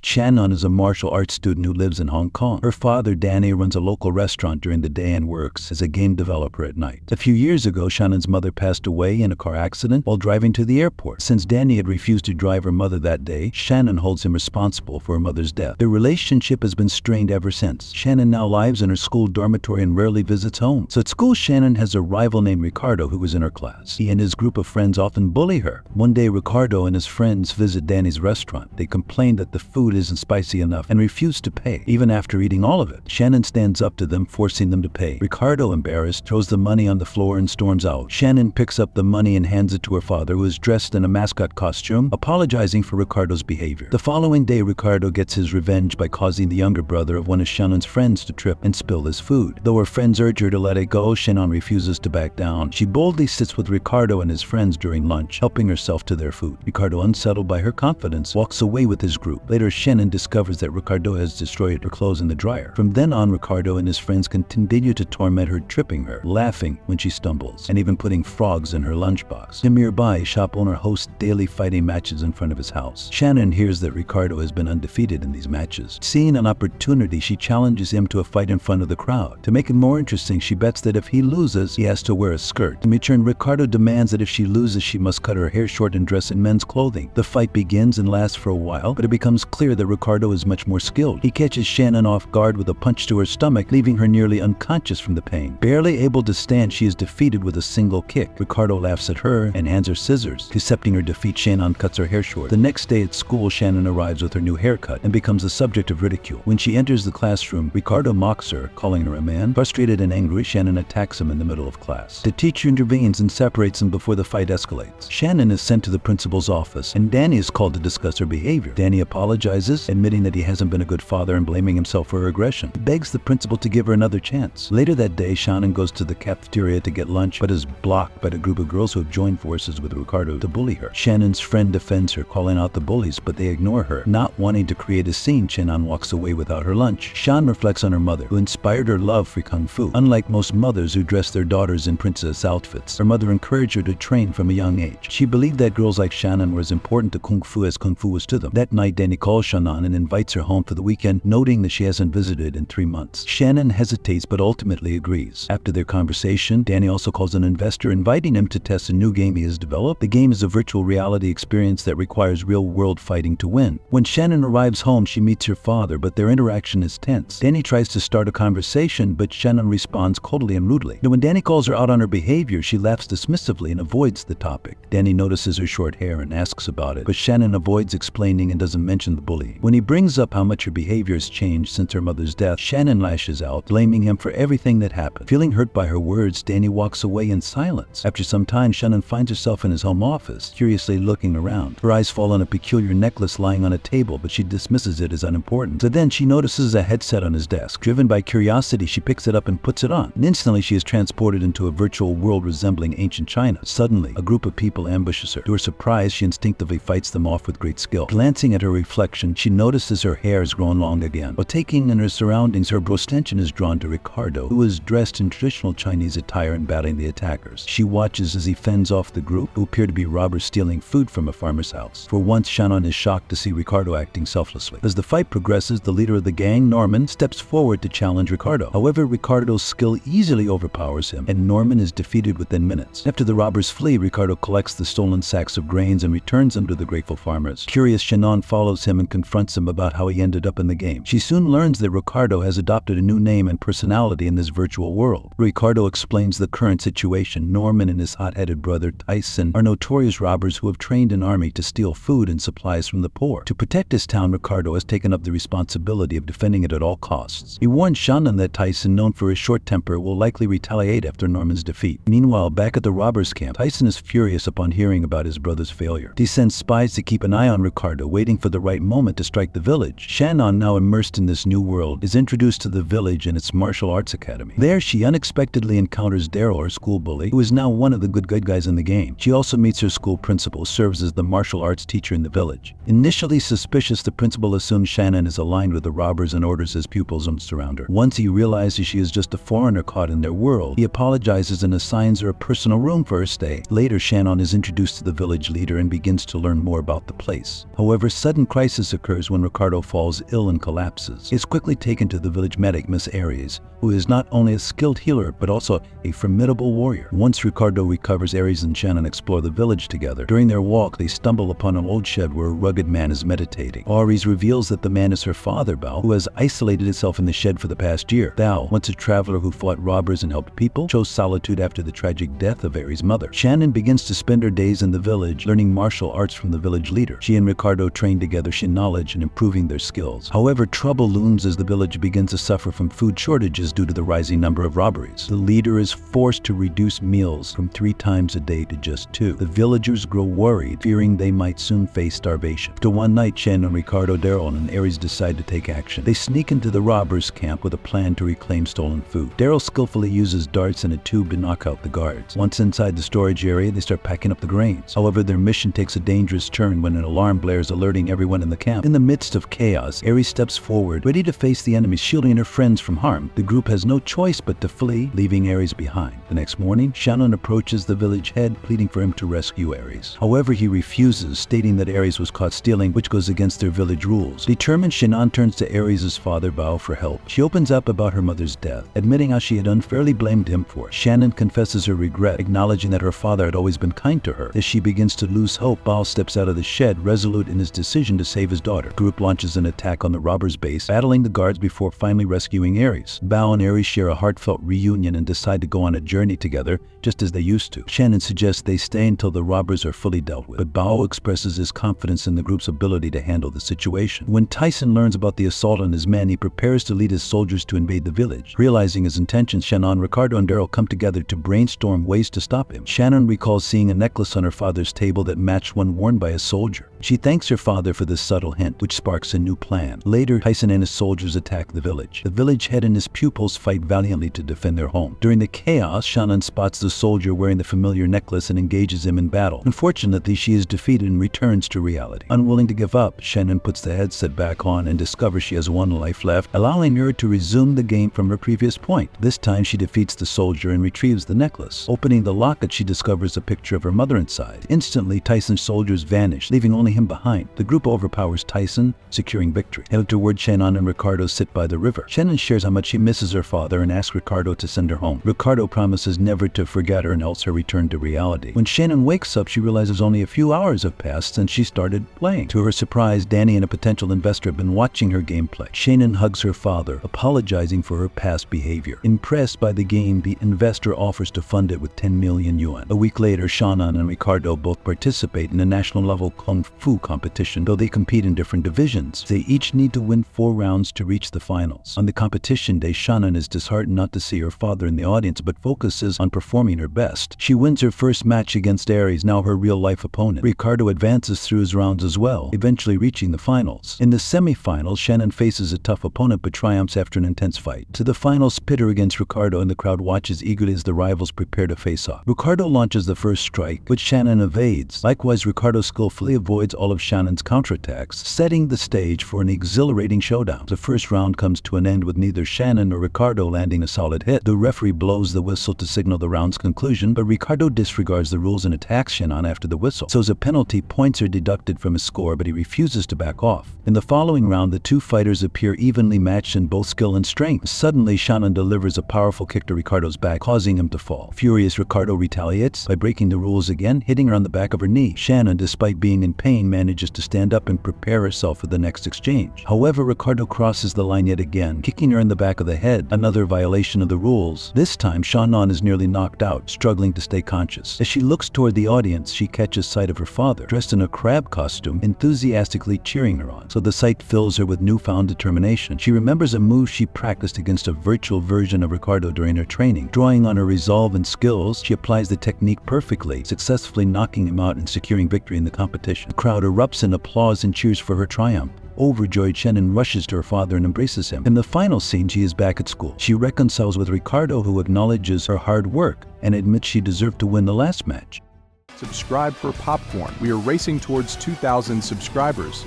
Shannon is a martial arts student who lives in Hong Kong. Her father, Danny, runs a local restaurant during the day and works as a game developer at night. A few years ago, Shannon's mother passed away in a car accident while driving to the airport. Since Danny had refused to drive her mother that day, Shannon holds him responsible for her mother's death. Their relationship has been strained ever since. Shannon now lives in her school dormitory and rarely visits home. So at school, Shannon has a rival named Ricardo who was in her class. He and his group of friends often bully her. One day, Ricardo and his friends visit Danny's restaurant. They complain that the food isn't spicy enough and refuse to pay, even after eating all of it. Shannon stands up to them, forcing them to pay. Ricardo, embarrassed, throws the money on the floor and storms out. Shannon picks up the money and hands it to her father, who is dressed in a mascot costume, apologizing for Ricardo's behavior. The following day, Ricardo gets his revenge by causing the younger brother of one of Shannon's friends to trip and spill his food. Though her friends urge her to let it go, Shannon refuses to back down. She boldly sits with Ricardo and his friends during lunch, helping herself to their food. Ricardo, unsettled by her confidence, walks away with his group. Later, Shannon discovers that Ricardo has destroyed her clothes in the dryer. From then on, Ricardo and his friends continue to torment her, tripping her, laughing when she stumbles, and even putting frogs in her lunchbox. Nearby, a shop owner hosts daily fighting matches in front of his house. Shannon hears that Ricardo has been undefeated in these matches. Seeing an opportunity, she challenges him to a fight in front of the crowd. To make it more interesting, she bets that if he loses, he has to wear a skirt. In return, Ricardo demands that if she loses, she must cut her hair short and dress in men's clothing. The fight begins and lasts for a while, but it becomes clear that Ricardo is much more skilled. He catches Shannon off guard with a punch to her stomach, leaving her nearly unconscious from the pain. Barely able to stand, she is defeated with a single kick. Ricardo laughs at her and hands her scissors. Accepting her defeat, Shannon cuts her hair short. The next day at school, Shannon arrives with her new haircut and becomes the subject of ridicule. When she enters the classroom, Ricardo mocks her, calling her a man. Frustrated and angry, Shannon attacks him in the middle of class. The teacher intervenes and separates them before the fight escalates. Shannon is sent to the principal's office, and Danny is called to discuss her behavior. Danny apologizes, admitting that he hasn't been a good father and blaming himself for her aggression. He begs the principal to give her another chance. Later that day, Shannon goes to the cafeteria to get lunch, but is blocked by the group of girls who have joined forces with Ricardo to bully her. Shannon's friend defends her, calling out the bullies, but they ignore her. Not wanting to create a scene, Shannon walks away without her lunch. Shan reflects on her mother, who inspired her love for kung fu. Unlike most mothers who dress their daughters in princess outfits, her mother encouraged her to train from a young age. She believed that girls like Shannon were as important to kung fu as kung fu was to them. That night, Danny calls Shannon and invites her home for the weekend, noting that she hasn't visited in 3 months. Shannon hesitates but ultimately agrees. After their conversation, Danny also calls an investor, inviting him to test a new game he has developed. The game is a virtual reality experience that requires real-world fighting to win. When Shannon arrives home, she meets her father, but their interaction is tense. Danny tries to start a conversation, but Shannon responds coldly and rudely. Now, when Danny calls her out on her behavior, she laughs dismissively and avoids the topic. Danny notices her short hair and asks about it, but Shannon avoids explaining and doesn't mention the bullying. When he brings up how much her behavior has changed since her mother's death, Shannon lashes out, blaming him for everything that happened. Feeling hurt by her words, Danny walks away in silence. After some time, Shannon finds herself in his home office, curiously looking around. Her eyes fall on a peculiar necklace lying on a table, but she dismisses it as unimportant. So then she notices a headset on his desk. Driven by curiosity, she picks it up and puts it on. And instantly, she is transported into a virtual world resembling ancient China. Suddenly, a group of people ambushes her. To her surprise, she instinctively fights them off with great skill. Glancing at her reflection, she notices her hair has grown long again. While taking in her surroundings, her attention is drawn to Ricardo, who is dressed in traditional Chinese attire and battling the attackers. She watches as he fends off the group, who appear to be robbers stealing food from a farmer's house. For once, Shannon is shocked to see Ricardo acting selflessly. As the fight progresses, the leader of the gang, Norman, steps forward to challenge Ricardo. However, Ricardo's skill easily overpowers him, and Norman is defeated within minutes. After the robbers flee, Ricardo collects the stolen sacks of grains and returns them to the grateful farmers. Curious, Shannon follows him and confronts him about how he ended up in the game. She soon learns that Ricardo has adopted a new name and personality in this virtual world. Ricardo explains the current situation. Norman and his hot-headed brother Tyson are notorious robbers who have trained an army to steal food and supplies from the poor. To protect his town, Ricardo has taken up the responsibility of defending it at all costs. He warns Shannon that Tyson, known for his short temper, will likely retaliate after Norman's defeat. Meanwhile, back at the robbers' camp, Tyson is furious upon hearing about his brother's failure. He sends spies to keep an eye on Ricardo, waiting for the right moment to strike the village. Shannon, now immersed in this new world, is introduced to the village and its martial arts academy. There, she unexpectedly encounters Daryl, her school bully, who is now one of the good guys in the game. She also meets her school principal, who serves as the martial arts teacher in the village. Initially suspicious, the principal assumes Shannon is aligned with the robbers and orders his pupils to surround her. Once he realizes she is just a foreigner caught in their world, he apologizes and assigns her a personal room for her stay. Later, Shannon is introduced to the village leader and begins to learn more about the place. However, sudden crisis crisis occurs when Ricardo falls ill and collapses. He is quickly taken to the village medic, Miss Aries, who is not only a skilled healer but also a formidable warrior. Once Ricardo recovers, Aries and Shannon explore the village together. During their walk, they stumble upon an old shed where a rugged man is meditating. Aries reveals that the man is her father, Bao, who has isolated himself in the shed for the past year. Bao, once a traveler who fought robbers and helped people, chose solitude after the tragic death of Aries' mother. Shannon begins to spend her days in the village, learning martial arts from the village leader. She and Ricardo train together, sharing knowledge and improving their skills. However, trouble looms as the village begins to suffer from food shortages due to the rising number of robberies. The leader is forced to reduce meals from 3 times a day to just 2. The villagers grow worried, fearing they might soon face starvation. After one night, Shannon, Ricardo, Daryl, and Aries decide to take action. They sneak into the robbers' camp with a plan to reclaim stolen food. Daryl skillfully uses darts and a tube to knock out the guards. Once inside the storage area, they start packing up the grains. However, their mission takes a dangerous turn when an alarm blares, alerting everyone in the camp. In the midst of chaos, Aries steps forward, ready to face the enemy, shielding her friends from harm. The group has no choice but to flee, leaving Aries behind. The next morning, Shannon approaches the village head, pleading for him to rescue Aries. However, he refuses, stating that Aries was caught stealing, which goes against their village rules. Determined, Shannon turns to Aries' father, Bao, for help. She opens up about her mother's death, admitting how she had unfairly blamed him for it. Shannon confesses her regret, acknowledging that her father had always been kind to her. As she begins to lose hope, Bao steps out of the shed, resolute in his decision to save his daughter. The group launches an attack on the robbers' base, battling the guards before finally rescuing Aries. Bao and Aries share a heartfelt reunion and decide to go on a journey together, just as they used to. Shannon suggests they stay until the robbers are fully dealt with, but Bao expresses his confidence in the group's ability to handle the situation. When Tyson learns about the assault on his men, he prepares to lead his soldiers to invade the village. Realizing his intentions, Shannon, Ricardo, and Daryl come together to brainstorm ways to stop him. Shannon recalls seeing a necklace on her father's table that matched one worn by a soldier. She thanks her father for this subtle hint, which sparks a new plan. Later, Tyson and his soldiers attack the village. The village head and his pupils fight valiantly to defend their home. During the chaos, Shannon spots the soldier wearing the familiar necklace and engages him in battle. Unfortunately, she is defeated and returns to reality. Unwilling to give up, Shannon puts the headset back on and discovers she has 1 life left, allowing her to resume the game from her previous point. This time, she defeats the soldier and retrieves the necklace. Opening the locket, she discovers a picture of her mother inside. Instantly, Tyson's soldiers vanish, leaving only him behind. The group overpowers Tyson, securing victory. Afterward, Shannon and Ricardo sit by the river. Shannon shares how much she misses her father and asks Ricardo to send her home. Ricardo promises never to forget her and else her return to reality. When Shannon wakes up, she realizes only a few hours have passed since she started playing. To her surprise, Danny and a potential investor have been watching her gameplay. Shannon hugs her father, apologizing for her past behavior. Impressed by the game, the investor offers to fund it with 10 million yuan. A week later, Shannon and Ricardo both participate in a national-level kung fu competition, though they compete in different divisions. They each need to win 4 rounds to reach the finals. On the competition day, Shannon is disheartened not to see her father in the audience, but focuses on performing her best. She wins her first match against Aries, now her real-life opponent. Ricardo advances through his rounds as well, eventually reaching the finals. In the semifinals, Shannon faces a tough opponent but triumphs after an intense fight. To the finals, pit her against Ricardo, and the crowd watches eagerly as the rivals prepare to face off. Ricardo launches the first strike, which Shannon evades. Likewise, Ricardo skillfully avoids all of Shannon's counterattacks, setting the stage for an exhilarating showdown. The first round comes to an end with neither Shannon nor Ricardo landing a solid hit. The referee blows the whistle to signal the round's conclusion, but Ricardo disregards the rules and attacks Shannon after the whistle. So as a penalty, points are deducted from his score, but he refuses to back off. In the following round, the two fighters appear evenly matched in both skill and strength. Suddenly, Shannon delivers a powerful kick to Ricardo's back, causing him to fall. Furious, Ricardo retaliates by breaking the rules again, hitting her on the back of her knee. Shannon, despite being in pain, manages to stand up and prepare herself for the next exchange. However, Ricardo crosses the line yet again, kicking her in the back of the head, another violation of the rules. This time, Shannon is nearly knocked out, struggling to stay conscious. As she looks toward the audience, she catches sight of her father, dressed in a crab costume, enthusiastically cheering her on. So the sight fills her with newfound determination. She remembers a move she practiced against a virtual version of Ricardo during her training. Drawing on her resolve and skills, she applies the technique perfectly, successfully knocking him out and securing victory in the competition. The crowd erupts in applause and cheers for her triumph. Overjoyed, Shannon rushes to her father and embraces him. In the final scene, she is back at school. She reconciles with Ricardo, who acknowledges her hard work and admits she deserved to win the last match. Subscribe for popcorn. We are racing towards 2,000 subscribers.